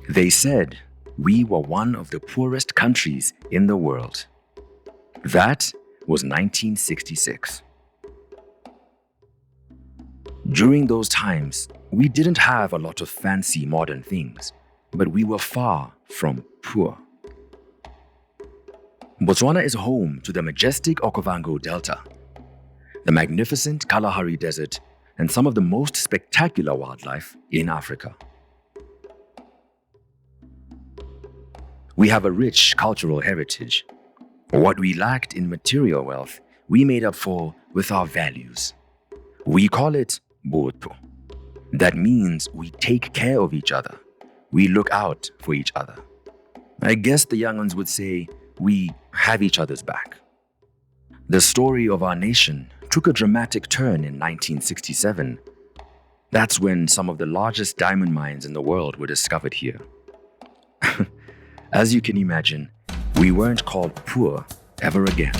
They said we were one of the poorest countries in the world. That was 1966. During those times, we didn't have a lot of fancy modern things, but we were far from poor. Botswana is home to the majestic Okavango Delta, the magnificent Kalahari Desert, and some of the most spectacular wildlife in Africa. We have a rich cultural heritage. What we lacked in material wealth, we made up for with our values. We call it Botho. That means we take care of each other. We look out for each other. I guess the young ones would say we have each other's back. The story of our nation took a dramatic turn in 1967. That's when some of the largest diamond mines in the world were discovered here. As you can imagine, we weren't called poor ever again.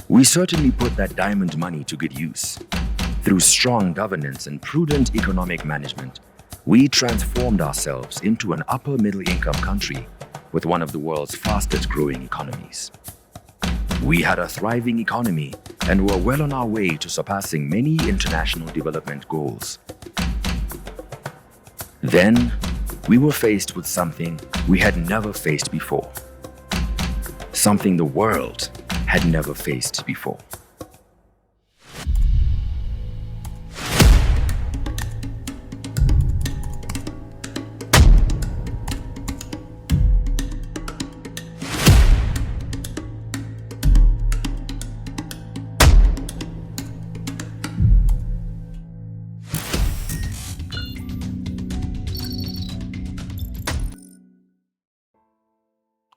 We certainly put that diamond money to good use. Through strong governance and prudent economic management, we transformed ourselves into an upper middle income country with one of the world's fastest growing economies. We had a thriving economy and were well on our way to surpassing many international development goals. Then, we were faced with something we had never faced before. Something the world had never faced before.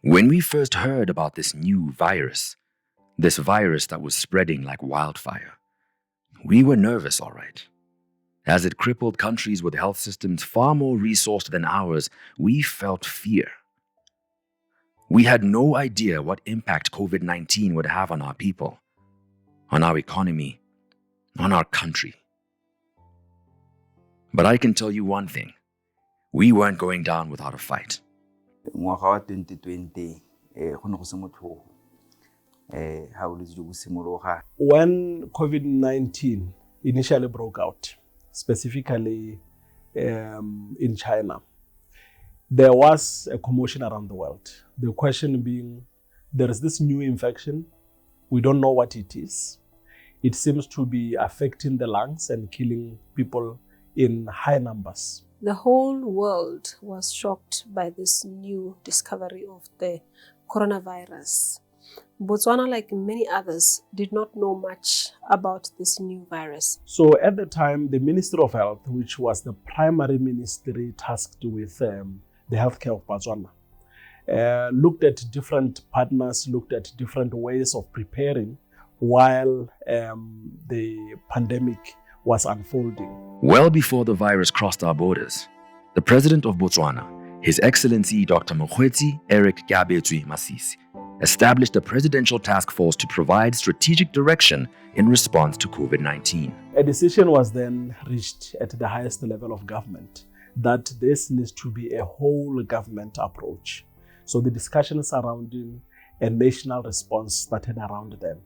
When we first heard about this new virus that was spreading like wildfire, we were nervous, all right. As it crippled countries with health systems far more resourced than ours, we felt fear. We had no idea what impact COVID-19 would have on our people, on our economy, on our country. But I can tell you one thing, we weren't going down without a fight. Ngwaga wa 2020 go ne go se motlhogo ha bolwetse jo bo simologa. When COVID-19 initially broke out, specifically in China, there was a commotion around the world. The question being, there is this new infection. We don't know what it is. It seems to be affecting the lungs and killing people in high numbers. The whole world was shocked by this new discovery of the coronavirus. Botswana, like many others, did not know much about this new virus. So at the time, the Ministry of Health, which was the primary ministry tasked with the healthcare of Botswana, looked at different partners, looked at different ways of preparing while the pandemic was unfolding. Well before the virus crossed our borders, the President of Botswana, His Excellency Dr. Mokgweetsi Eric Kabetswe Masisi, established a presidential task force to provide strategic direction in response to COVID-19. A decision was then reached at the highest level of government that this needs to be a whole government approach. So the discussion surrounding a national response started around then,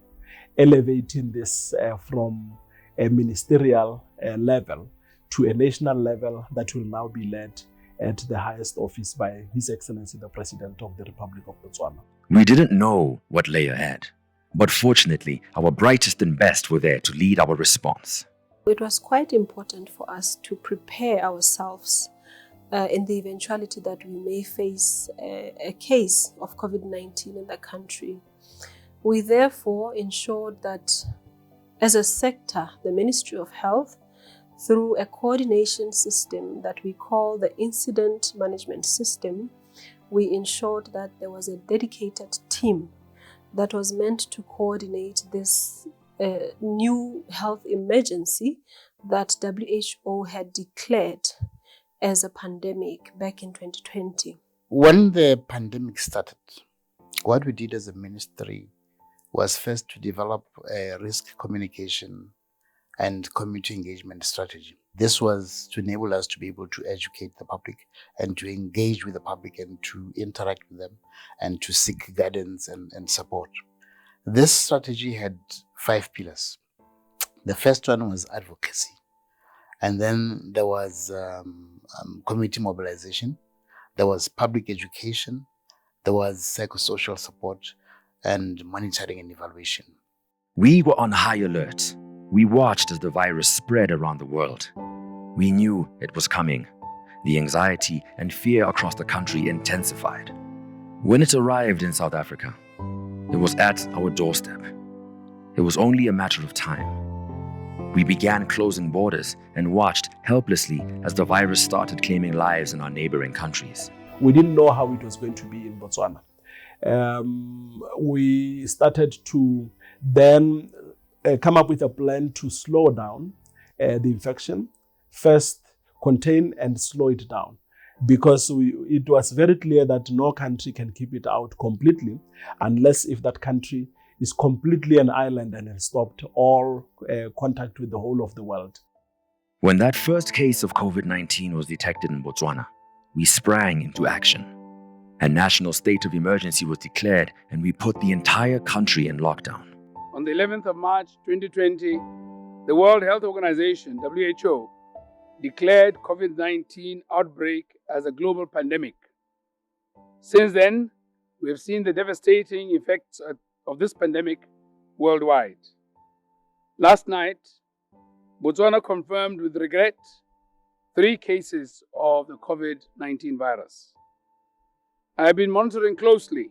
elevating this from a ministerial level to a national level that will now be led at the highest office by His Excellency the President of the Republic of Botswana. We didn't know what lay ahead, but fortunately, our brightest and best were there to lead our response. It was quite important for us to prepare ourselves in the eventuality that we may face a case of COVID-19 in the country. We therefore ensured that as a sector, the Ministry of Health, through a coordination system that we call the Incident Management System, we ensured that there was a dedicated team that was meant to coordinate this new health emergency that WHO had declared as a pandemic back in 2020. When the pandemic started, what we did as a ministry was first to develop a risk communication and community engagement strategy. This was to enable us to be able to educate the public and to engage with the public and to interact with them and to seek guidance and support. This strategy had 5 pillars. The first one was advocacy. And then there was community mobilization. There was public education. There was psychosocial support and monitoring and evaluation. We were on high alert. We watched as the virus spread around the world. We knew it was coming. The anxiety and fear across the country intensified. When it arrived in South Africa, it was at our doorstep. It was only a matter of time. We began closing borders and watched helplessly as the virus started claiming lives in our neighboring countries. We didn't know how it was going to be in Botswana. We started to then come up with a plan to slow down the infection. First, contain and slow it down, because it was very clear that no country can keep it out completely unless if that country is completely an island and has stopped all contact with the whole of the world. When that first case of COVID-19 was detected in Botswana, we sprang into action. A national state of emergency was declared and we put the entire country in lockdown. On the 11th of March 2020, the World Health Organization, WHO, declared COVID-19 outbreak as a global pandemic. Since then, we have seen the devastating effects of this pandemic worldwide. Last night, Botswana confirmed with regret 3 cases of the COVID-19 virus. I have been monitoring closely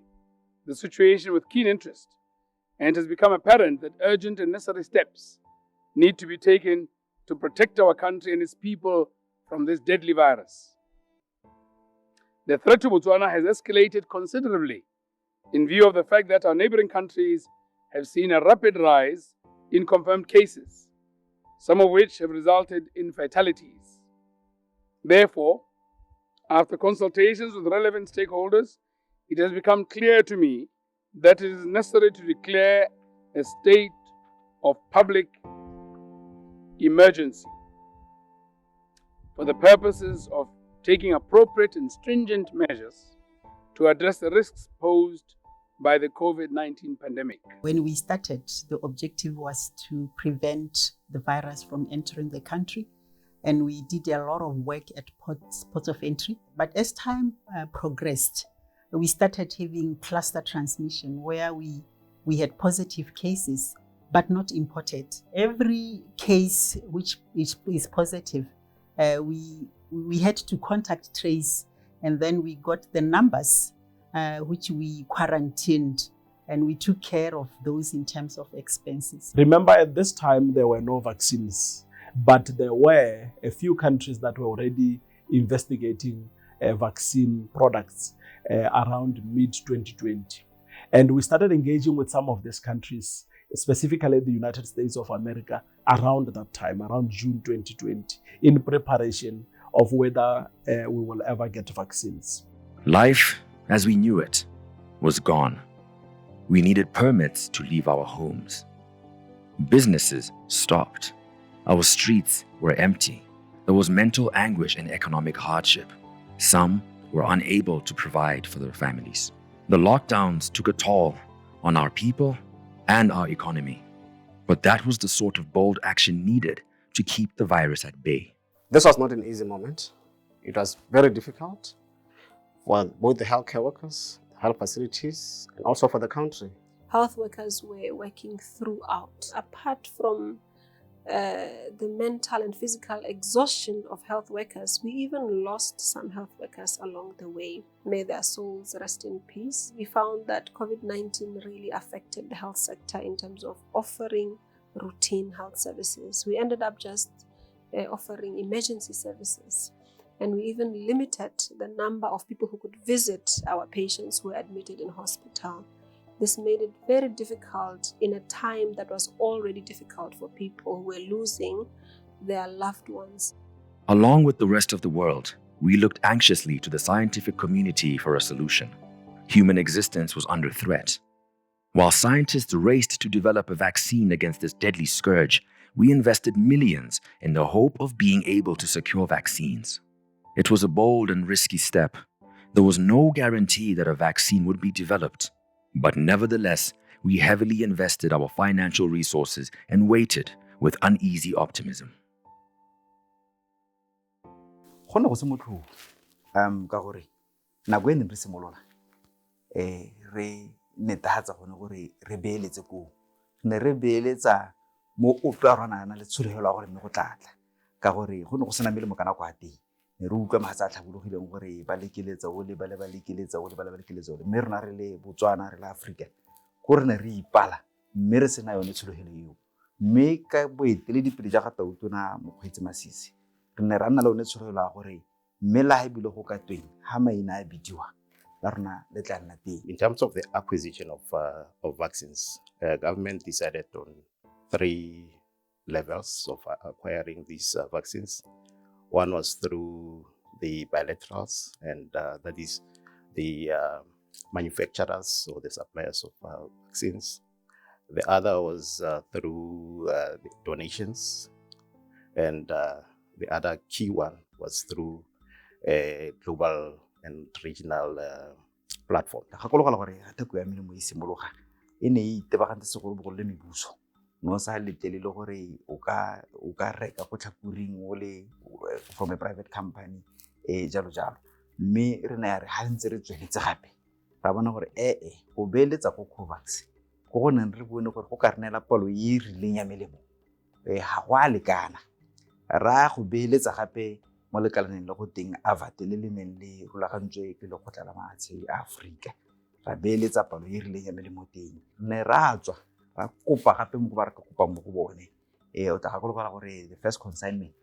the situation with keen interest, and it has become apparent that urgent and necessary steps need to be taken to protect our country and its people from this deadly virus. The threat to Botswana has escalated considerably in view of the fact that our neighboring countries have seen a rapid rise in confirmed cases, some of which have resulted in fatalities. Therefore, after consultations with relevant stakeholders, it has become clear to me that it is necessary to declare a state of public emergency for the purposes of taking appropriate and stringent measures to address the risks posed by the COVID-19 pandemic. When we started, the objective was to prevent the virus from entering the country, and we did a lot of work at ports of entry. But as time progressed, we started having cluster transmission where we had positive cases but not imported. Every case which is positive, we had to contact trace, and then we got the numbers which we quarantined, and we took care of those in terms of expenses. Remember, at this time, there were no vaccines, but there were a few countries that were already investigating vaccine products around mid-2020. And we started engaging with some of these countries, specifically the United States of America, around that time, around June 2020, in preparation of whether we will ever get vaccines. Life, as we knew it, was gone. We needed permits to leave our homes. Businesses stopped. Our streets were empty. There was mental anguish and economic hardship. Some were unable to provide for their families. The lockdowns took a toll on our people and our economy. But that was the sort of bold action needed to keep the virus at bay. This was not an easy moment. It was very difficult for both the healthcare workers, health facilities, and also for the country. Health workers were working throughout. Apart from the mental and physical exhaustion of health workers, we even lost some health workers along the way. May their souls rest in peace. We found that COVID-19 really affected the health sector in terms of offering routine health services. We ended up just offering emergency services, and we even limited the number of people who could visit our patients who were admitted in hospital. This made it very difficult in a time that was already difficult for people who were losing their loved ones. Along with the rest of the world, we looked anxiously to the scientific community for a solution. Human existence was under threat. While scientists raced to develop a vaccine against this deadly scourge, we invested millions in the hope of being able to secure vaccines. It was a bold and risky step. There was no guarantee that a vaccine would be developed, but nevertheless, we heavily invested our financial resources and waited with uneasy optimism. Go ne go se motlhofo ka gore nako e neng re simolola re netefatsa gone gore re beeletse koo ne re beeletsa mo ope a rwanana le tshologelo ya gore mme go tlatla ka gore go ne go sena melemo ka nako ya teng ne re utlwa magatsa a tlhabologileng gore ba lekeletsa ole ba lekeletsa ole ba lekeletsa ole mme rona re le Botswana re le Africa ko re ne re ipala mme re sena yone tshologelo eo mme ka boeteledipele ja ga Tautona Mokgweetsi Masisi re ne ra nna le one tshologelo ya gore mme la ebile go ka tweng ha maina a bidiwa la rona le tla nna teng. In terms of the acquisition of vaccines, government decided on 3 levels of acquiring these vaccines. One was through the bilaterals, and that is the manufacturers or the suppliers of vaccines. The other was through the donations, and the other key one was through a global and regional platform. Ga go logala gore ga theko ya melemo e simologa e ne e itebagantse segolobogolo le mebuso no sa letlelele gore o ka reka go tlhakuring o le from a private company jalo jalo mme re na ya re ha ntse re tsweletse gape ra bona gore go beeletsa go COVAX go go neng re bone gore go ka renela palo e rileng ya melemo ga go a lekana ra go beeletsa gape mo lekalaneng le go teng AVAT le le neng le rulagantswe ke Lekgotla la Matshe a Afrika ra beeletsa palo e rileng ya melemo teng ne ra tswa ra kopa gape mo go ba re ka kopa mo go bone o tla gakologa gore the first consignment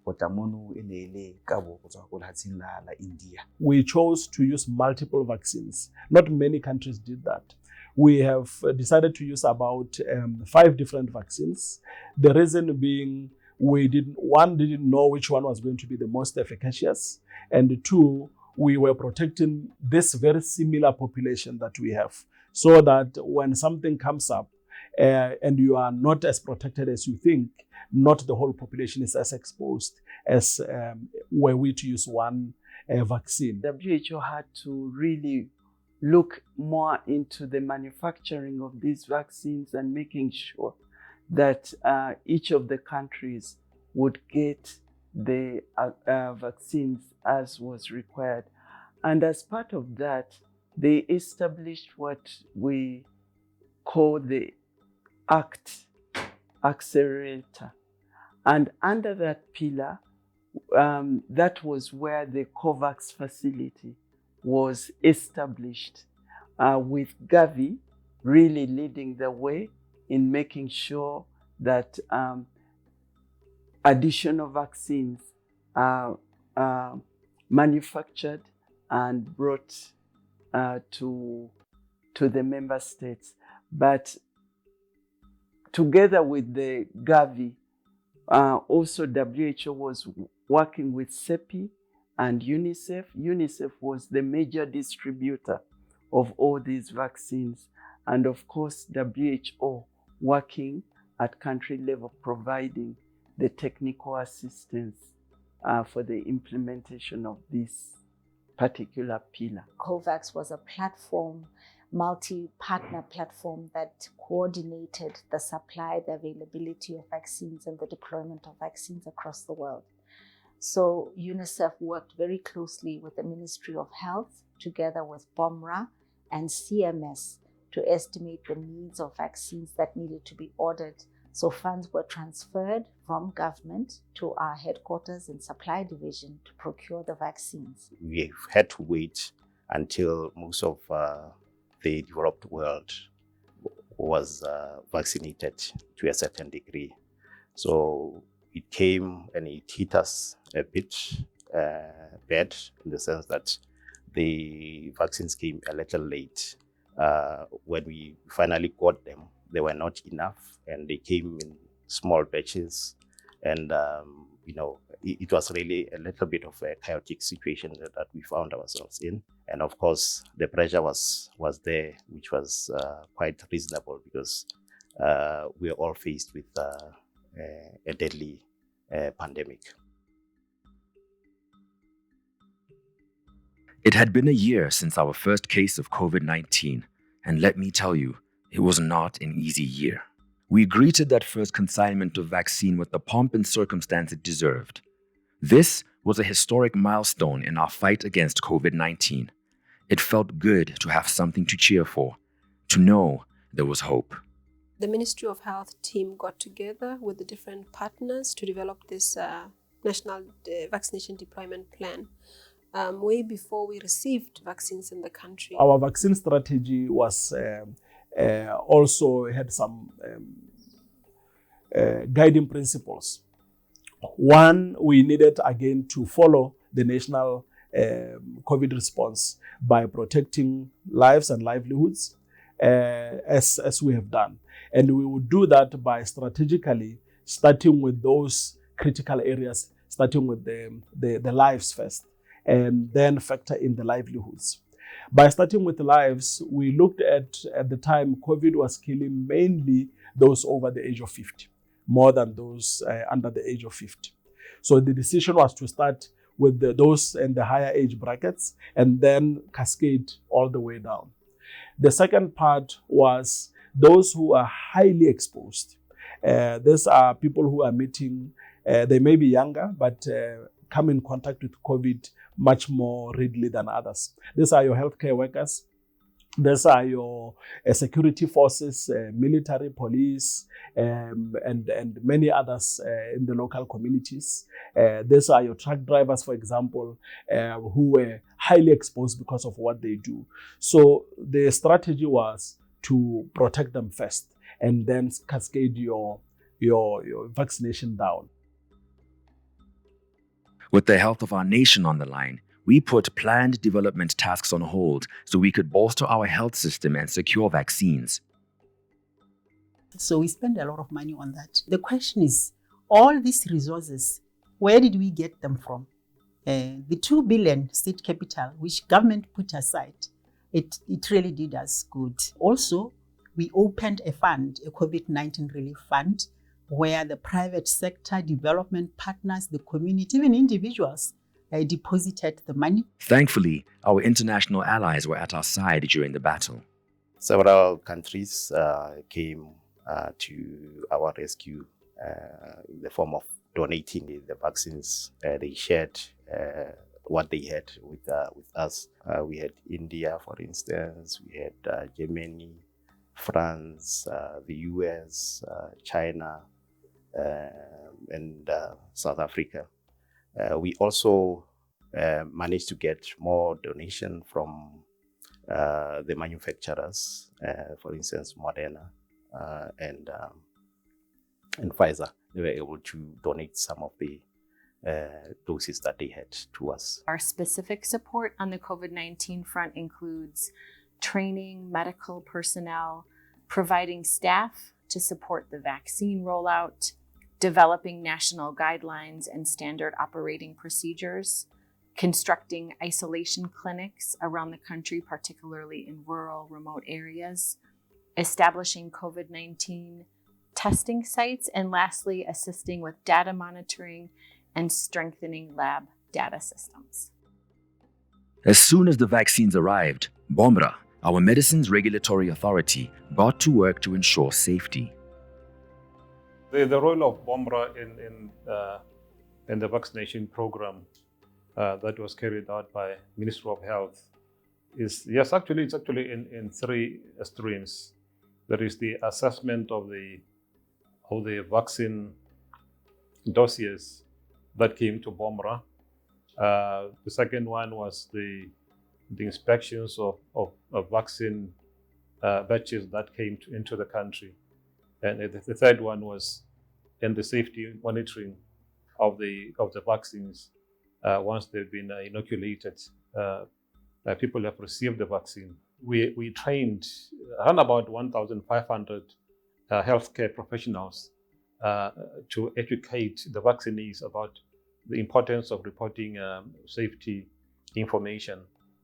go tla mono e ne le ka bo go tswa go lehatsheng la India. We chose to use multiple vaccines. Not many countries did that. We have decided to use about 5 different vaccines. The reason being we didn't know which one was going to be the most efficacious, and 2, we were protecting this very similar population that we have, so that when something comes up and you are not as protected as you think, not the whole population is as exposed as were we to use one vaccine. WHO had to really look more into the manufacturing of these vaccines and making sure that each of the countries would get the vaccines as was required. And as part of that, they established what we call the ACT accelerator. And under that pillar, that was where the COVAX facility was established, with Gavi really leading the way in making sure that additional vaccines are manufactured and brought to the member states. But together with the Gavi, also WHO was working with CEPI and UNICEF. UNICEF was the major distributor of all these vaccines. And of course, WHO working at country level, providing the technical assistance for the implementation of this particular pillar. COVAX was a platform, multi-partner platform that coordinated the supply, the availability of vaccines and the deployment of vaccines across the world. So UNICEF worked very closely with the Ministry of Health together with BOMRA and CMS to estimate the needs of vaccines that needed to be ordered. So funds were transferred from government to our headquarters and supply division to procure the vaccines. We've had to wait until most of the developed world was vaccinated to a certain degree. So it came and it hit us a bit bad in the sense that the vaccines came a little late. When we finally got them, they were not enough, and they came in small batches. And it was really a little bit of a chaotic situation that we found ourselves in. And of course, the pressure was there, which was quite reasonable, because we are all faced with a deadly pandemic. It had been a year since our first case of COVID-19, and let me tell you, it was not an easy year. We greeted that first consignment of vaccine with the pomp and circumstance it deserved. This was a historic milestone in our fight against COVID-19. It felt good to have something to cheer for, to know there was hope. The Ministry of Health team got together with the different partners to develop this national vaccination deployment plan way before we received vaccines in the country. Our vaccine strategy was also had some guiding principles. One, we needed again to follow the national COVID response by protecting lives and livelihoods, as we have done. And we would do that by strategically starting with those critical areas, starting with the lives first, and then factor in the livelihoods. By starting with the lives, we looked at the time, COVID was killing mainly those over the age of 50, more than those under the age of 50. So the decision was to start with those in the higher age brackets and then cascade all the way down. The second part was those who are highly exposed. These are people who are meeting, they may be younger, but come in contact with COVID much more readily than others. These are your healthcare workers. These are your security forces, military, police, and many others in the local communities. These are your truck drivers, for example, who were highly exposed because of what they do. So the strategy was to protect them first and then cascade your vaccination down. With the health of our nation on the line, we put planned development tasks on hold so we could bolster our health system and secure vaccines. So we spend a lot of money on that. The question is, all these resources, where did we get them from? The 2 billion state capital, which government put aside, it really did us good. Also, we opened a fund, a COVID-19 relief fund, where the private sector, development partners, the community, even individuals, deposited the money. Thankfully, our international allies were at our side during the battle. Several countries came to our rescue in the form of donating the vaccines. They shared what they had with us. We had India, for instance. We had Germany, France, the US, China, and South Africa. We also managed to get more donation from the manufacturers, for instance, Moderna and Pfizer. They were able to donate some of the doses that they had to us. Our specific support on the COVID-19 front includes training medical personnel, providing staff to support the vaccine rollout, developing national guidelines and standard operating procedures, constructing isolation clinics around the country, particularly in rural, remote areas, establishing COVID-19 testing sites, and lastly, assisting with data monitoring and strengthening lab data systems. As soon as the vaccines arrived, BOMRA, our medicines regulatory authority, got to work to ensure safety. The role of BOMRA in the vaccination program that was carried out by Ministry of Health is, yes, actually, it's actually in 3 streams. There is the assessment of the vaccine dossiers that came to BOMRA. The second one was the inspections of vaccine batches that came into the country. And the third one was in the safety monitoring of the vaccines once they've been inoculated. People have received the vaccine. We trained around about 1,500 healthcare professionals to educate the vaccinees about the importance of reporting safety information,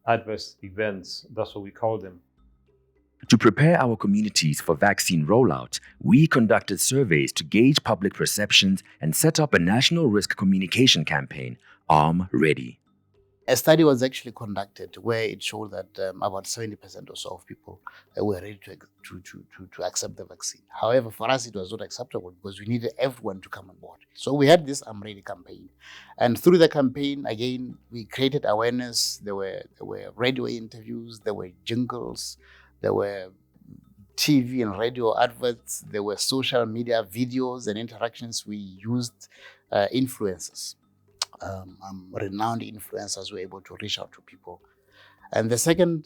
adverse events, that's what we call them. To prepare our communities for vaccine rollout, we conducted surveys to gauge public perceptions and set up a national risk communication campaign, Arm Ready. A study was actually conducted where it showed that about 70% or so of people were ready to accept the vaccine. However, for us, it was not acceptable because we needed everyone to come on board. So we had this I'm Ready campaign. And through the campaign, again, we created awareness. There were radio interviews, there were jingles, there were TV and radio adverts, there were social media videos and interactions. We used influencers. Renowned influencers were able to reach out to people. And the second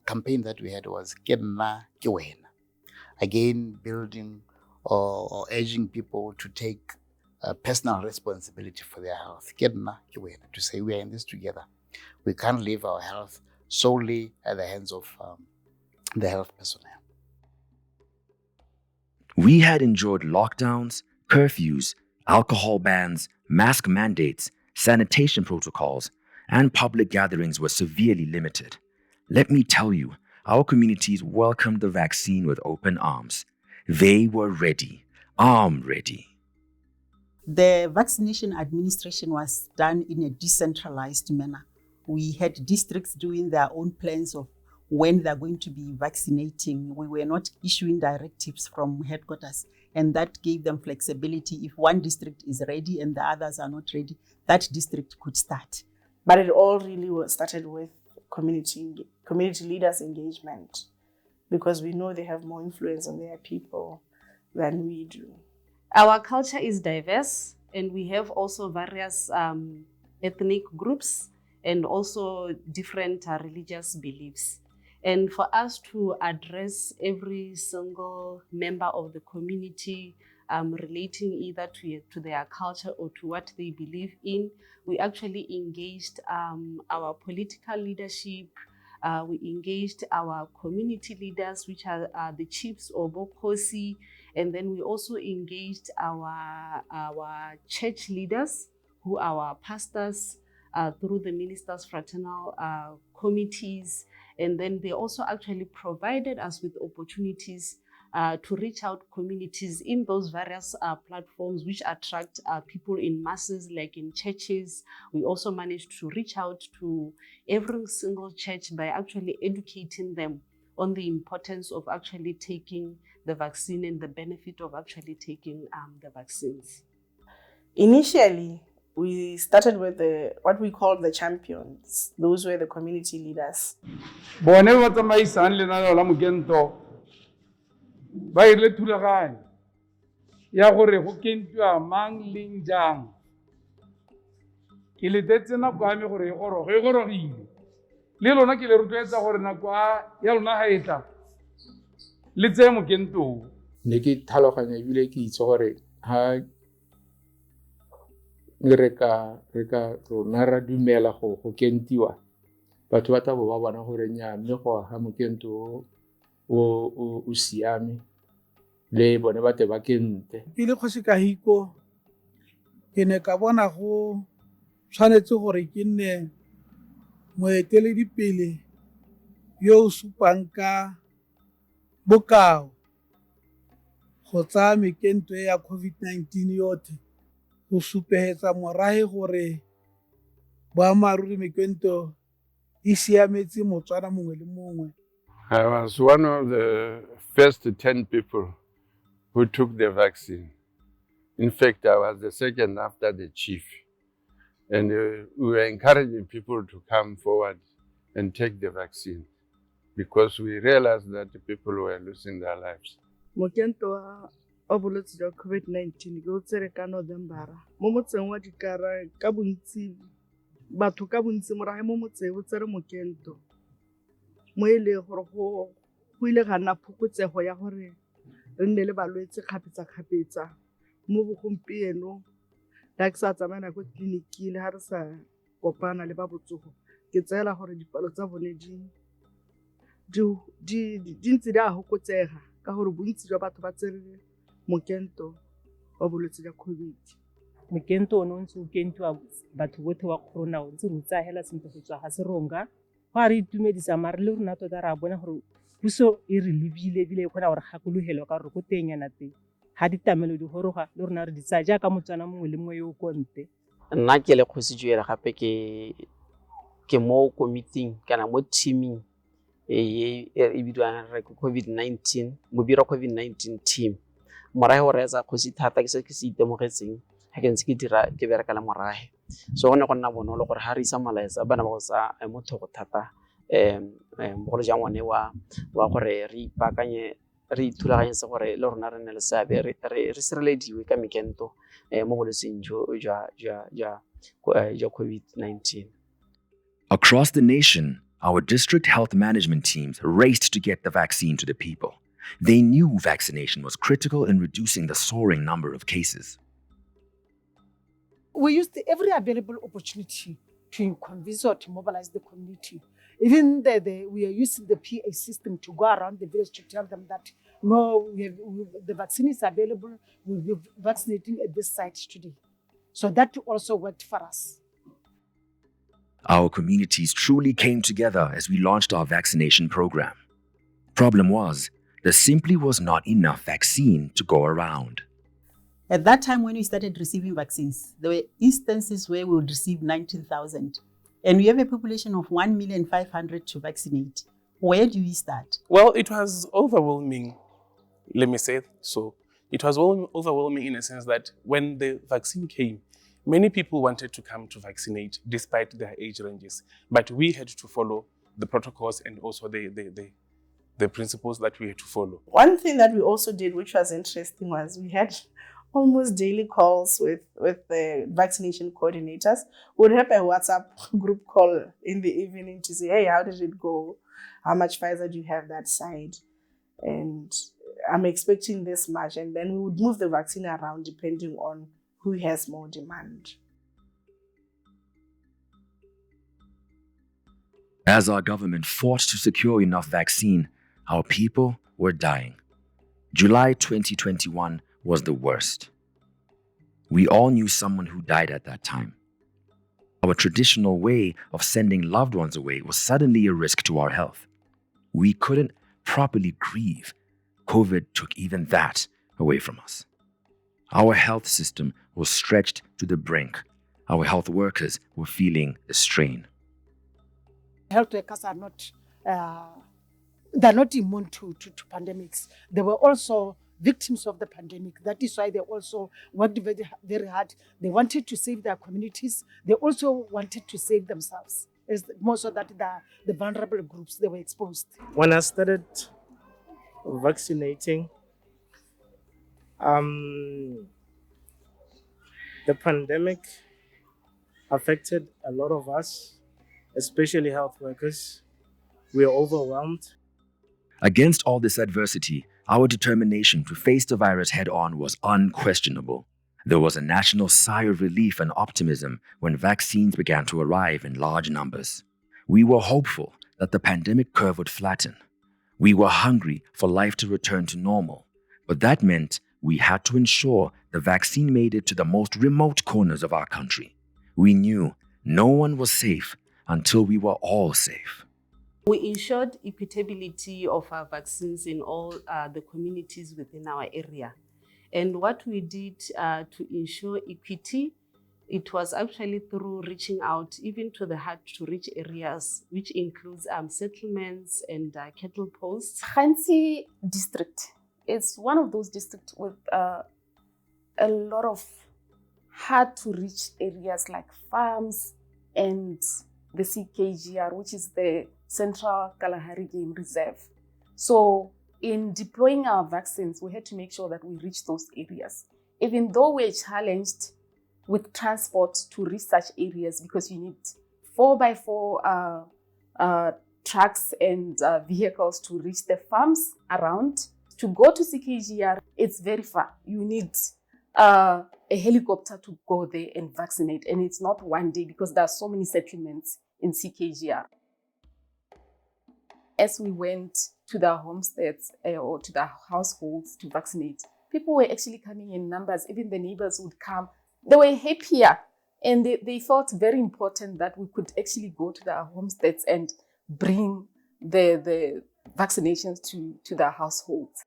campaign that we had was Kenna Kiwena. Again, building or urging people to take personal responsibility for their health. Kenna Kiwena, to say we are in this together. We can't leave our health solely at the hands of the health personnel. We had endured lockdowns, curfews, alcohol bans, mask mandates, sanitation protocols, and public gatherings were severely limited. Let me tell you, our communities welcomed the vaccine with open arms. They were ready, arm ready. The vaccination administration was done in a decentralized manner. We had districts doing their own plans of when they're going to be vaccinating. We were not issuing directives from headquarters, and that gave them flexibility. If one district is ready and the others are not ready, that district could start. But it all really started with community leaders' engagement, because we know they have more influence on their people than we do. Our culture is diverse, and we have also various ethnic groups and also different religious beliefs. And for us to address every single member of the community relating either to their culture or to what they believe in, we actually engaged our political leadership, we engaged our community leaders, which are the chiefs or Bokosi, and then we also engaged our church leaders, who are our pastors, through the ministers' fraternal committees. And then they also actually provided us with opportunities to reach out communities in those various platforms which attract people in masses, like in churches. We also managed to reach out to every single church by actually educating them on the importance of actually taking the vaccine and the benefit of actually taking the vaccines. Initially, we started with what we call the champions. Those were the community leaders. Bone ba tsamaisang lenaneo la mokento ba ile thulaganyo ya gore go kentwa mang leng jang. Ke letetse nako ya me gore e gorogile. Le lona ke le rotloetsa gore nako ya lona ga e tla le tseye mokento. Ne ke tlhaloganya ebile ke itse gore ha rona ra dumela go kentiwa, batho ba tla bo ba bona gore nnyaa, mme go aga mokento o siame le bone ba te ba kente. Ke le Kgosi Kahiko, ke ne ka bona go tshwanetse gore ke nne moeteledipele yo o supang ka bokao go tsaya mekento ya COVID-19 yotlhe, go supegetsa morahe gore boammaaruri mekento e siametse Motswana mongwe le mongwe. I was one of the first 10 people who took the vaccine. In fact, I was the second after the chief. And we were encouraging people to come forward and take the vaccine because we realized that the people were losing their lives. Mokento wa bolwetse jwa COVID-19 ke o tsere ka November mo motseng wa Dikara ka bontsi batho ka bontsi morahe mo motseng o tsere mokento mo ile gore go ile ga nna phokotsego ya gore re nne le balwetse kgapetsa mo bogompieno da ke sa tsamaya go tleliniki le ha re sa kopana le ba botsogo ke tsela gore dipalo tsa bone di ntse da hokotsega ka gore bontsi jwa batho ba tsere mokento wa bolwetse jwa COVID. Mokento o ntse o kentwa batho botlhe wa corona o ntse o tsaya hela sentle go tswa ga seronga go a re itumedisa mare le rona tota ra bona gore puso e re lebile ebile e kgona gore gakologelwa ka gore ko teng yana teng ga ditamelo di goroga le rona re di tsaya jaaka motswana mongwe le mongwe yo o ko nte. Nna ke le Kgosi Joele gape ke mo committing kana mo teaming e bidiwang re COVID-19 mobiro COVID-19 team. Morahe gore etsa Kgosi thata ke se ke se itemogetseng ga ke ntse ke bereka le morahe. So go ne go nna bonolo gore ga re isa malaetsa bana ba go sa motho go thata mogolo jang ngwane wa gore re ipakanye re ithulaganyetse gore le rona re nne le seabe re sirelediwe ka mekento mo bolwetseng jwa COVID-19. Across the nation, our district health management teams raced to get the vaccine to the people. They knew vaccination was critical in reducing the soaring number of cases. We used every available opportunity to convince or to mobilize the community. Even we are using the PA system to go around the village to tell them that no, the vaccine is available, we'll be vaccinating at this site today. So that also worked for us. Our communities truly came together as we launched our vaccination program. Problem was, there simply was not enough vaccine to go around. At that time when we started receiving vaccines, there were instances where we would receive 19,000. And we have a population of 1,500,000 to vaccinate. Where do we start? Well, it was overwhelming, let me say so. It was overwhelming in a sense that when the vaccine came, many people wanted to come to vaccinate despite their age ranges. But we had to follow the protocols and also the principles that we had to follow. One thing that we also did, which was interesting, was we had almost daily calls with the vaccination coordinators. We'd have a WhatsApp group call in the evening to say, hey, how did it go? How much Pfizer do you have that side? And I'm expecting this much. And then we would move the vaccine around depending on who has more demand. As our government fought to secure enough vaccine, our people were dying. July 2021 was the worst. We all knew someone who died at that time. Our traditional way of sending loved ones away was suddenly a risk to our health. We couldn't properly grieve. COVID took even that away from us. Our health system was stretched to the brink. Our health workers were feeling the strain. Health workers are not, they're not immune to pandemics. They were also victims of the pandemic. That is why they also worked very, very hard. They wanted to save their communities. They also wanted to save themselves, as more so that the vulnerable groups, they were exposed. When I started vaccinating, the pandemic affected a lot of us, especially health workers. We are overwhelmed. Against all this adversity, our determination to face the virus head-on was unquestionable. There was a national sigh of relief and optimism when vaccines began to arrive in large numbers. We were hopeful that the pandemic curve would flatten. We were hungry for life to return to normal, but that meant we had to ensure the vaccine made it to the most remote corners of our country. We knew no one was safe until we were all safe. We ensured equitability of our vaccines in all the communities within our area. And what we did to ensure equity, it was actually through reaching out even to the hard-to-reach areas, which includes settlements and cattle posts. Khansi district is one of those districts with a lot of hard-to-reach areas like farms and the CKGR, which is the Central Kalahari Game Reserve. So in deploying our vaccines, we had to make sure that we reach those areas. Even though we're challenged with transport to reach such areas because you need 4x4 trucks and vehicles to reach the farms around. To go to CKGR, it's very far. You need a helicopter to go there and vaccinate. And it's not one day because there are so many settlements in CKGR. As we went to the homesteads or to the households to vaccinate, people were actually coming in numbers. Even the neighbors would come. They were happier and they felt very important that we could actually go to the homesteads and bring the vaccinations to their households.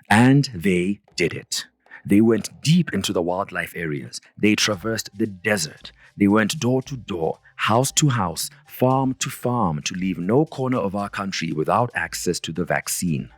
And they did it. They went deep into the wildlife areas. They traversed the desert. They went door to door, house to house, farm to farm to leave no corner of our country without access to the vaccine.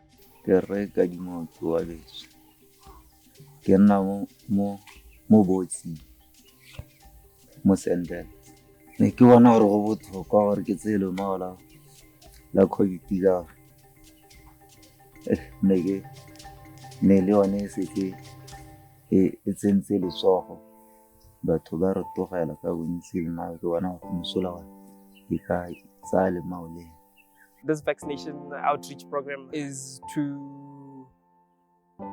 This vaccination outreach program is to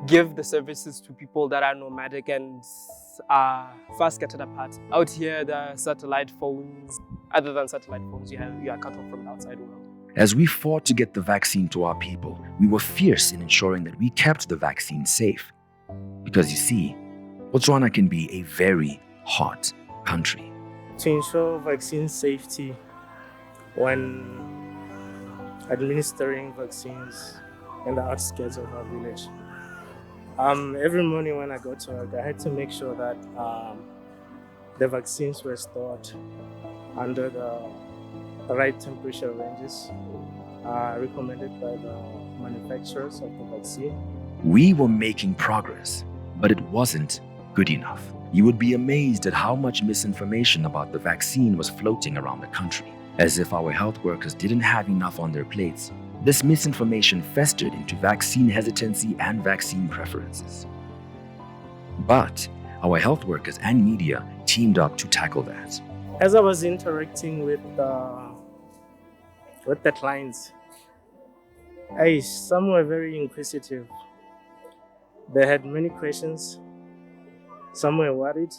give the services to people that are nomadic and are far scattered apart. Out here, there are satellite phones. Other than satellite phones, you are cut off from the outside world. As we fought to get the vaccine to our people, we were fierce in ensuring that we kept the vaccine safe. Because you see, Botswana can be a very hot country. To ensure vaccine safety when administering vaccines in the outskirts of our village. Every morning when I go to work, I had to make sure that the vaccines were stored under the right temperature ranges recommended by the manufacturers of the vaccine. We were making progress, but it wasn't good enough. You would be amazed at how much misinformation about the vaccine was floating around the country. As if our health workers didn't have enough on their plates, this misinformation festered into vaccine hesitancy and vaccine preferences. But our health workers and media teamed up to tackle that. As I was interacting with the clients, some were very inquisitive. They had many questions. Some were worried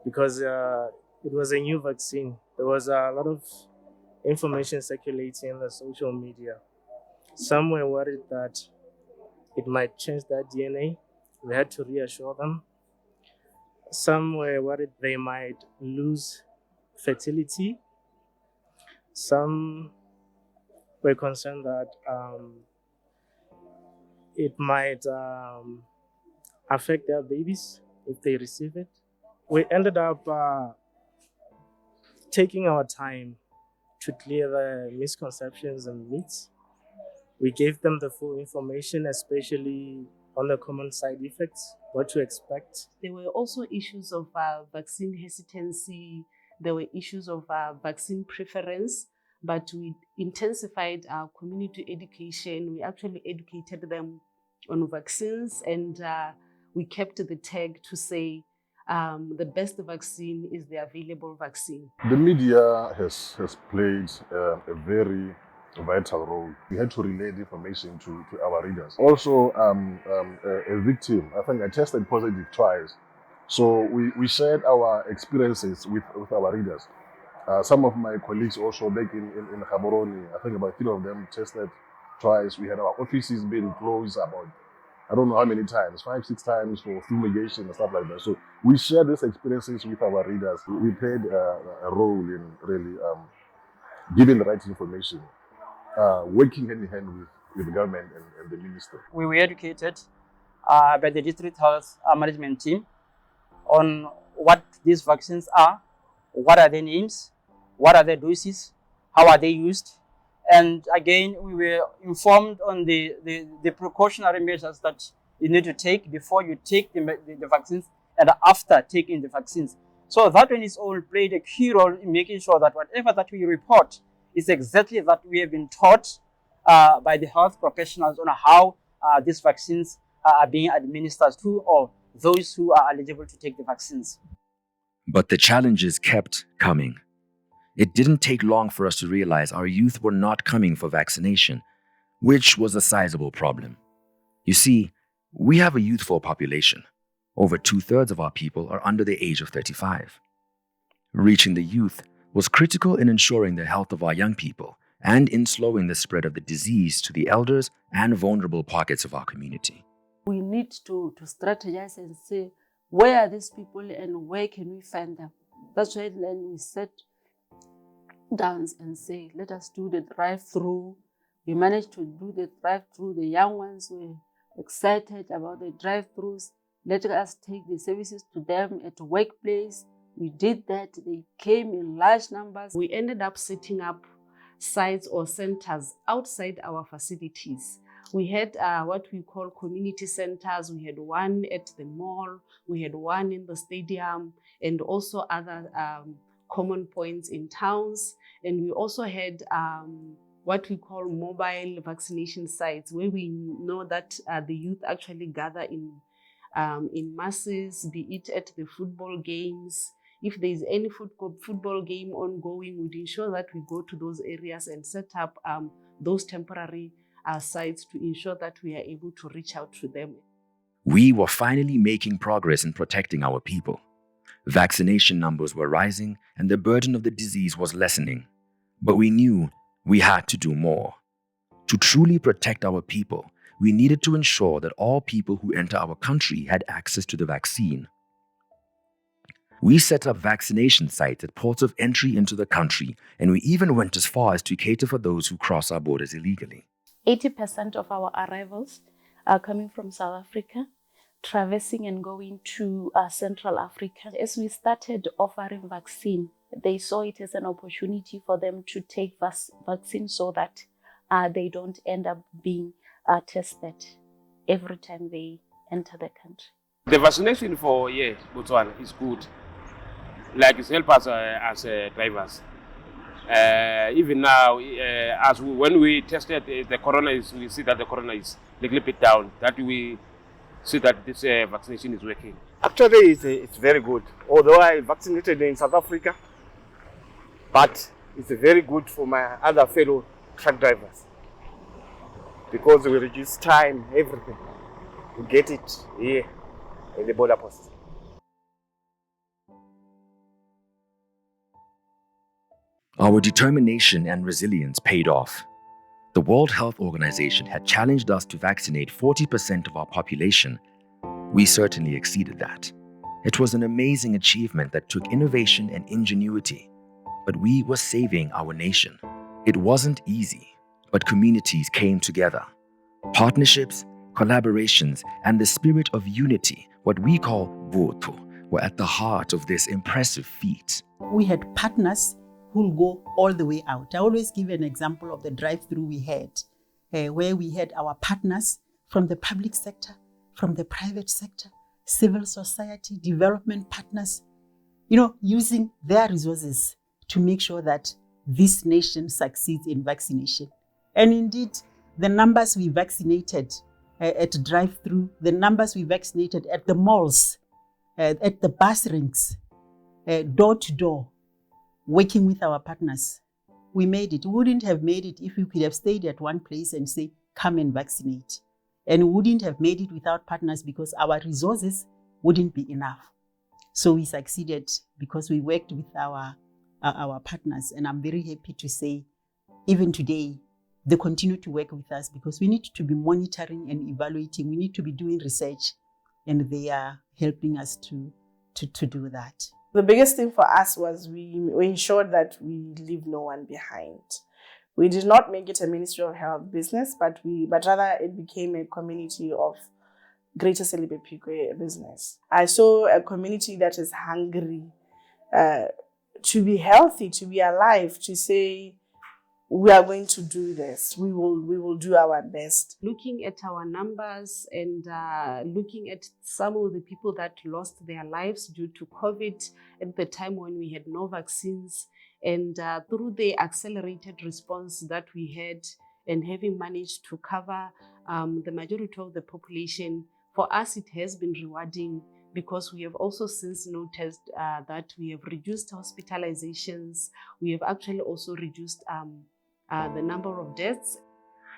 because it was a new vaccine. There was a lot of information circulating in the social media. Some were worried that it might change their DNA. We had to reassure them. Some were worried they might lose fertility. Some were concerned that it might affect their babies if they receive it. We ended up taking our time to clear the misconceptions and myths. We gave them the full information, especially on the common side effects, what to expect. There were also issues of vaccine hesitancy. There were issues of vaccine preference, but we intensified our community education. We actually educated them on vaccines, and we kept the tag to say the best vaccine is the available vaccine. The media has played a very vital role. We had to relay the information to our readers. Also, a victim, I think I tested positive twice. So we shared our experiences with our readers. Some of my colleagues also back in Gaborone, I think about 3 of them tested twice. We had our offices being closed about, I don't know how many times, 5, 6 times for fumigation and stuff like that. So we shared these experiences with our readers. We played a role in really giving the right information, working hand in hand with the government and the minister. We were educated by the district health management team on what these vaccines are, what are their names, what are their doses, how are they used. And again, we were informed on the precautionary measures that you need to take before you take the vaccines and after taking the vaccines. So that one is all played a key role in making sure that whatever that we report is exactly that we have been taught by the health professionals on how these vaccines are being administered to or those who are eligible to take the vaccines. But the challenges kept coming. It didn't take long for us to realize our youth were not coming for vaccination, which was a sizable problem. You see, we have a youthful population. Over 2/3 of our people are under the age of 35. Reaching the youth was critical in ensuring the health of our young people and in slowing the spread of the disease to the elders and vulnerable pockets of our community. We need to strategize and say, where are these people and where can we find them? That's why then we said, dance and say, let us do the drive-through. We managed to do the drive-through. The young ones were excited about the drive-throughs. Let us take the services to them at the workplace. We did that. They came in large numbers. We ended up setting up sites or centers outside our facilities. We had what we call community centers. We had one at the mall. We had one in the stadium, and also other common points in towns. And we also had what we call mobile vaccination sites, where we know that the youth actually gather in masses, be it at the football games. If there is any football game ongoing, we'd ensure that we go to those areas and set up those temporary sites to ensure that we are able to reach out to them. We were finally making progress in protecting our people. Vaccination numbers were rising and the burden of the disease was lessening. But we knew we had to do more. To truly protect our people, we needed to ensure that all people who enter our country had access to the vaccine. We set up vaccination sites at ports of entry into the country, and we even went as far as to cater for those who cross our borders illegally. 80% of our arrivals are coming from South Africa, traversing and going to Central Africa. As we started offering vaccine, they saw it as an opportunity for them to take vaccine so that they don't end up being tested every time they enter the country. The vaccination for Botswana is good. Like it's helped us as drivers. Even now, when we tested the corona, we see that the corona is a little bit down. That we see that this vaccination is working. Actually, it's very good. Although I vaccinated in South Africa, but it's very good for my other fellow truck drivers because we reduce time, everything. We get it here at the border post. Our determination and resilience paid off. The World Health Organization had challenged us to vaccinate 40% of our population. We certainly exceeded that. It was an amazing achievement that took innovation and ingenuity, but we were saving our nation. It wasn't easy, but communities came together. Partnerships, collaborations, and the spirit of unity, what we call Botho, were at the heart of this impressive feat. We had partners who will go all the way out. I always give an example of the drive-through we had, where we had our partners from the public sector, from the private sector, civil society, development partners, using their resources to make sure that this nation succeeds in vaccination. And indeed, the numbers we vaccinated at drive-through, the numbers we vaccinated at the malls, at the bus ranks, door to door, working with our partners, we made it. We wouldn't have made it if we could have stayed at one place and say, come and vaccinate. And we wouldn't have made it without partners because our resources wouldn't be enough. So we succeeded because we worked with our partners. And I'm very happy to say, even today, they continue to work with us because we need to be monitoring and evaluating. We need to be doing research, and they are helping us to do that. The biggest thing for us was we ensured that we leave no one behind. We did not make it a Ministry of Health business, but rather it became a community of Greater Selibepikwe business. I saw a community that is hungry to be healthy, to be alive, to say, we are going to do this. We will do our best. Looking at our numbers and looking at some of the people that lost their lives due to COVID at the time when we had no vaccines, and through the accelerated response that we had and having managed to cover the majority of the population, for us it has been rewarding because we have also since noticed that we have reduced hospitalizations. We have actually also reduced the number of deaths.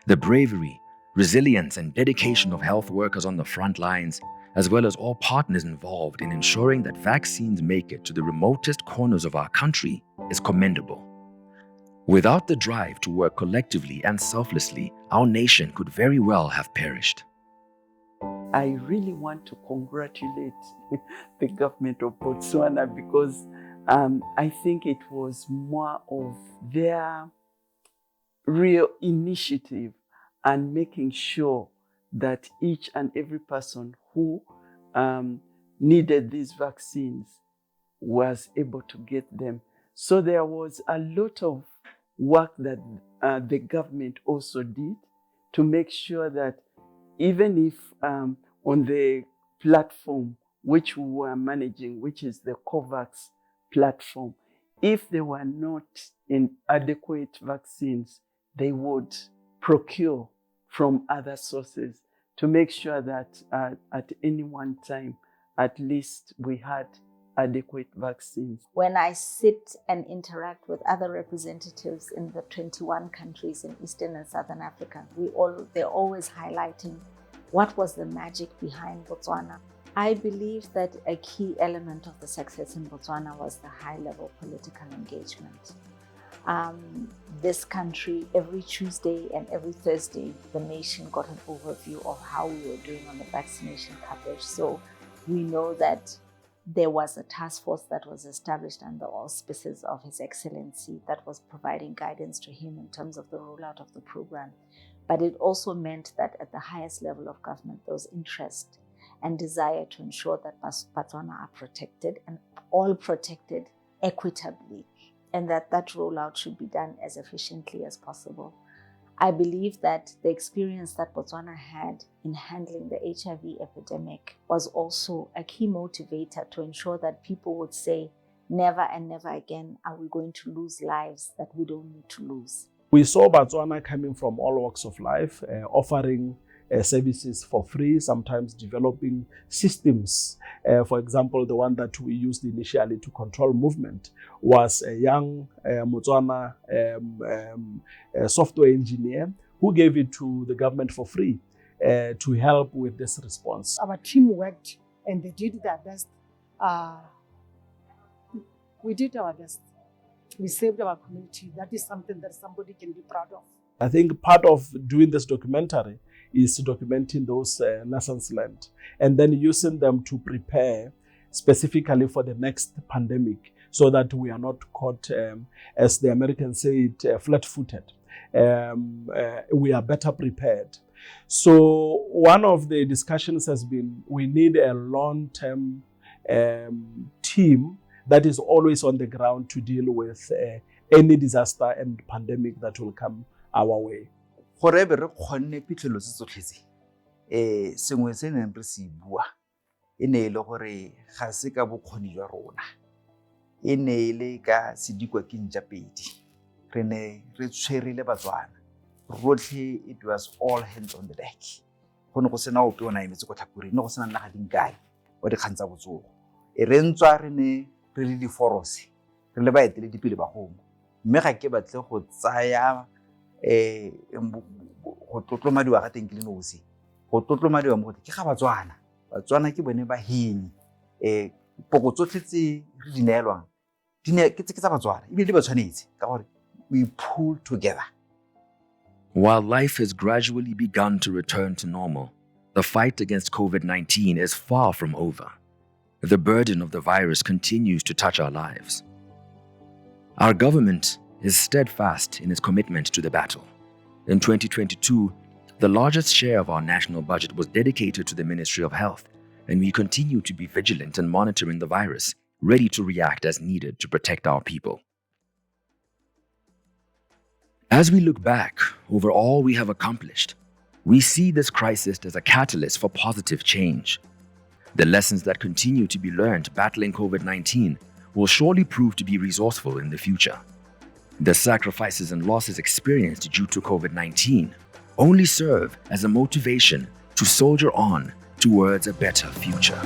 The bravery, resilience, and dedication of health workers on the front lines, as well as all partners involved in ensuring that vaccines make it to the remotest corners of our country, is commendable. Without the drive to work collectively and selflessly, our nation could very well have perished. I really want to congratulate the government of Botswana because I think it was more of their real initiative and making sure that each and every person who needed these vaccines was able to get them. So there was a lot of work that the government also did to make sure that even if on the platform which we were managing, which is the COVAX platform, if there were not inadequate vaccines, they would procure from other sources to make sure that at any one time, at least we had adequate vaccines. When I sit and interact with other representatives in the 21 countries in Eastern and Southern Africa, they're always highlighting what was the magic behind Botswana. I believe that a key element of the success in Botswana was the high-level political engagement. This country, every Tuesday and every Thursday, the nation got an overview of how we were doing on the vaccination coverage. So we know that there was a task force that was established under auspices of His Excellency that was providing guidance to him in terms of the rollout of the program. But it also meant that at the highest level of government, there was interest and desire to ensure that Botswana are protected and all protected equitably, and that rollout should be done as efficiently as possible. I believe that the experience that Botswana had in handling the HIV epidemic was also a key motivator to ensure that people would say, never and never again are we going to lose lives that we don't need to lose. We saw Botswana coming from all walks of life, offering services for free, sometimes developing systems. For example, the one that we used initially to control movement was a young Botswana software engineer who gave it to the government for free to help with this response. Our team worked and they did their best. We did our best. We saved our community. That is something that somebody can be proud of. I think part of doing this documentary is documenting those lessons learned and then using them to prepare specifically for the next pandemic so that we are not caught, as the Americans say it, flat-footed. We are better prepared. So one of the discussions has been we need a long-term team that is always on the ground to deal with any disaster and pandemic that will come our way. Gore be re kgonne phitlhelo se tsotlhe tse sengwe se neng re se bua e ne ile gore ga se ka bokgoni jwa rona e ne ile ka sedikwa ke ntjapedi re ne re tshwerile Batswana rotlhe. It was all hands on the deck. Go ne go sena ope o na emetse go tlhapuri ne go sena nna ga dinkae o di khantsa botsogo e re ntswa re ne re le di force re le baetele dipele ba gomo mme ga ke batle go tsaya go tlotlomadiwa ga teng ke le nosi go tlotlomadiwa mo ke ga Batswana ke bone ba henyi poko tsotlhe tse re di neelwang ke tsa Batswana ebile di ba tshwanetse ka gore we pull together. While life has gradually begun to return to normal, the fight against COVID-19 is far from over. The burden of the virus continues to touch our lives. Our government is steadfast in its commitment to the battle. In 2022, the largest share of our national budget was dedicated to the Ministry of Health, and we continue to be vigilant in monitoring the virus, ready to react as needed to protect our people. As we look back over all we have accomplished, we see this crisis as a catalyst for positive change. The lessons that continue to be learned battling COVID-19 will surely prove to be resourceful in the future. The sacrifices and losses experienced due to COVID-19 only serve as a motivation to soldier on towards a better future.